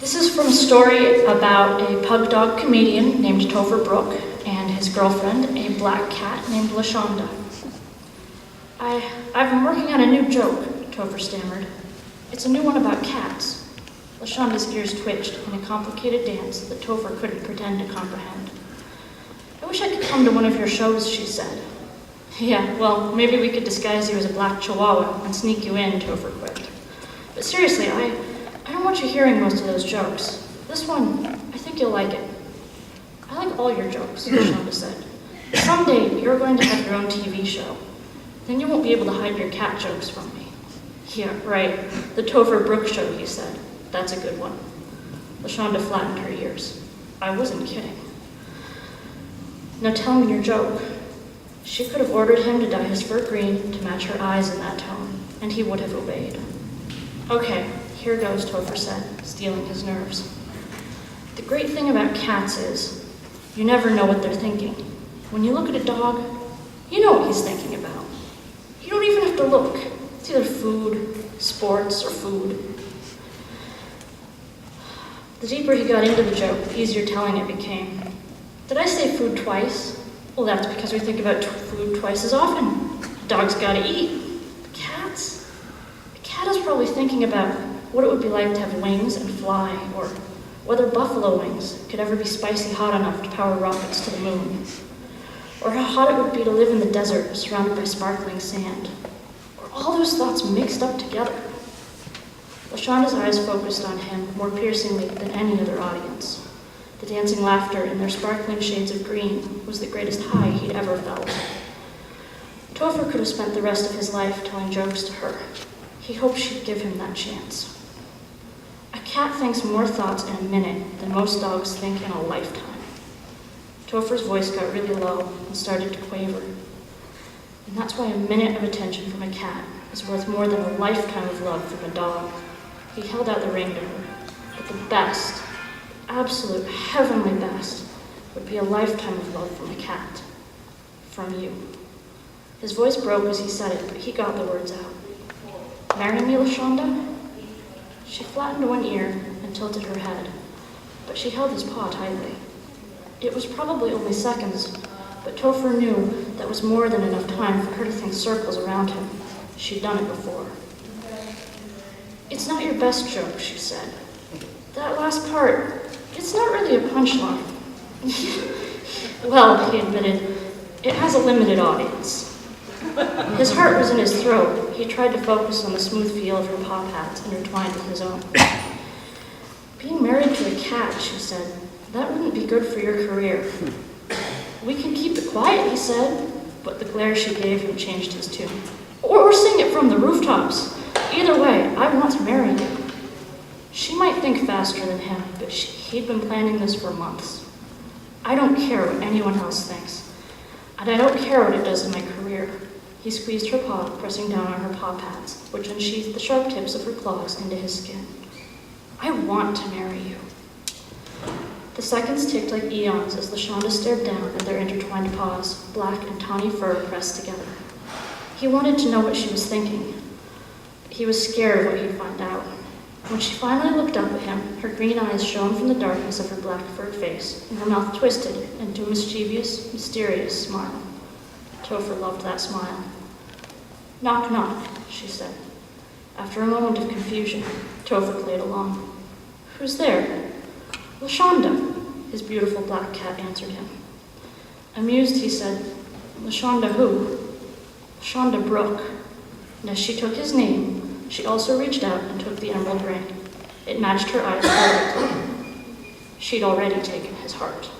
This is from a story about a pug dog comedian named Topher Brooke and his girlfriend, a black cat named LaShonda. I've been working on a new joke, Topher stammered. It's a new one about cats. LaShonda's ears twitched in a complicated dance that Topher couldn't pretend to comprehend. I wish I could come to one of your shows, she said. Yeah, well, maybe we could disguise you as a black chihuahua and sneak you in, Topher quipped. But seriously, I don't want you hearing most of those jokes. This one, I think you'll like it. I like all your jokes, LaShonda said. Someday, you're going to have your own TV show. Then you won't be able to hide your cat jokes from me. Yeah, right. The Topher Brooke show, he said. That's a good one. LaShonda flattened her ears. I wasn't kidding. Now tell me your joke. She could have ordered him to dye his fur green to match her eyes in that tone, and he would have obeyed. Okay, here goes, Topher said, steeling his nerves. The great thing about cats is, you never know what they're thinking. When you look at a dog, you know what he's thinking about. You don't even have to look. It's either food, sports, or food. The deeper he got into the joke, the easier telling it became. Did I say food twice? Well, that's because we think about food twice as often. Dogs gotta eat. Cats? A cat is probably thinking about what it would be like to have wings and fly, or whether buffalo wings could ever be spicy hot enough to power rockets to the moon, or how hot it would be to live in the desert surrounded by sparkling sand, or all those thoughts mixed up together. LaShonda's eyes focused on him more piercingly than any other audience. The dancing laughter in their sparkling shades of green was the greatest high he'd ever felt. Topher could have spent the rest of his life telling jokes to her. He hoped she'd give him that chance. A cat thinks more thoughts in a minute than most dogs think in a lifetime. Topher's voice got really low and started to quaver. And that's why a minute of attention from a cat is worth more than a lifetime of love from a dog. He held out the ring to her, but the best, absolute heavenly best, would be a lifetime of love from a cat. From you. His voice broke as he said it, but he got the words out. Marry me, LaShonda? She flattened one ear and tilted her head, but she held his paw tightly. It was probably only seconds, but Topher knew that was more than enough time for her to think circles around him. She'd done it before. It's not your best joke, she said. That last part, it's not really a punchline. Well, he admitted, it has a limited audience. His heart was in his throat. He tried to focus on the smooth feel of her paw pads intertwined with his own. Being married to a cat, she said, that wouldn't be good for your career. We can keep it quiet, he said, but the glare she gave him changed his tune. Or sing it from the rooftops. Either way, I want to marry you. She might think faster than him, but he'd been planning this for months. I don't care what anyone else thinks, and I don't care what it does in my career. He squeezed her paw, pressing down on her paw pads, which unsheathed the sharp tips of her claws into his skin. I want to marry you. The seconds ticked like eons as LaShonda stared down at their intertwined paws, black and tawny fur pressed together. He wanted to know what she was thinking. He was scared of what he'd find out. When she finally looked up at him, her green eyes shone from the darkness of her black furred face, and her mouth twisted into a mischievous, mysterious smile. Topher loved that smile. Knock, knock, she said. After a moment of confusion, Topher played along. Who's there? LaShonda, his beautiful black cat answered him. Amused, he said, LaShonda who? LaShonda Brooke. And as she took his name, she also reached out and took the emerald ring. It matched her eyes perfectly. She'd already taken his heart.